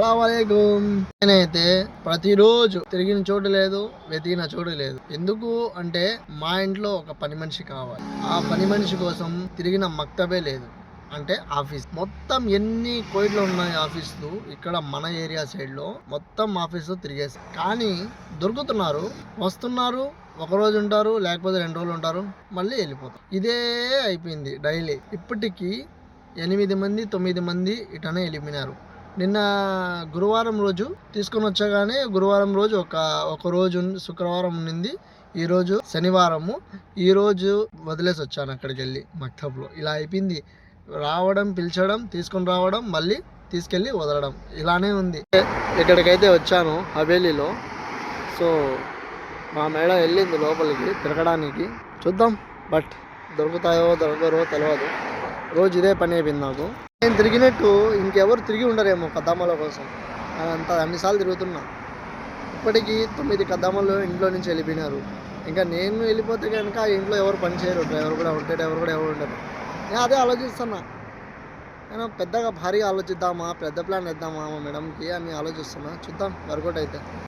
అలాగేకుం. నేనైతే ప్రతిరోజు తిరిగిన చోటు లేదు, వెతికిన చోటు లేదు. ఎందుకు అంటే మా ఇంట్లో ఒక పని మనిషి కావాలి. ఆ పని మనిషి కోసం తిరిగిన మక్తబే లేదు. అంటే ఆఫీస్ మొత్తం ఎన్ని కోయిట్లు ఉన్నాయి ఆఫీసులు ఇక్కడ మన ఏరియా సైడ్లో మొత్తం ఆఫీసు తిరిగేసి, కానీ దొరుకుతున్నారు, వస్తున్నారు, ఒకరోజు ఉంటారు, లేకపోతే 2 రోజులు ఉంటారు, మళ్ళీ వెళ్ళిపోతారు. ఇదే అయిపోయింది డైలీ. ఇప్పటికీ 8 మంది 9 మంది ఇటనే వెళ్ళిపోయినారు. నిన్న గురువారం రోజు తీసుకొని వచ్చాగానే గురువారం రోజు ఒక రోజు శుక్రవారం ఉండింది, ఈరోజు శనివారము, ఈరోజు వదిలేసి వచ్చాను అక్కడికి వెళ్ళి మక్తబ్లో. ఇలా అయిపోయింది. రావడం, పిలిచడం, తీసుకొని రావడం, మళ్ళీ తీసుకెళ్ళి వదలడం, ఇలానే ఉంది. ఇక్కడికైతే వచ్చాను హవేలీలో. సో మా మేడం వెళ్ళింది లోపలికి తిరగడానికి, చూద్దాం. బట్ దొరుకుతాయో దొరకరో తెలియదు. రోజు ఇదే పని అయిపోయింది నాకు. నేను తిరిగినట్టు ఇంకెవరు తిరిగి ఉండరేమో కద్దామాల కోసం. అన్నిసార్లు తిరుగుతున్నా. ఇప్పటికీ 9 కద్దామాలు ఇంట్లో నుంచి వెళ్ళిపోయినారు. ఇంకా నేను వెళ్ళిపోతే కనుక ఇంట్లో ఎవరు పని చేయరు. డ్రైవర్ కూడా ఉంటే డ్రైవర్ కూడా ఎవరు ఉండరు. నేను అదే ఆలోచిస్తున్నా. నేను పెద్దగా భారీగా ఆలోచిద్దామా, పెద్ద ప్లాన్ వేద్దామా మా మేడంకి అని ఆలోచిస్తున్నా. చూద్దాం వర్కౌట్ అయితే.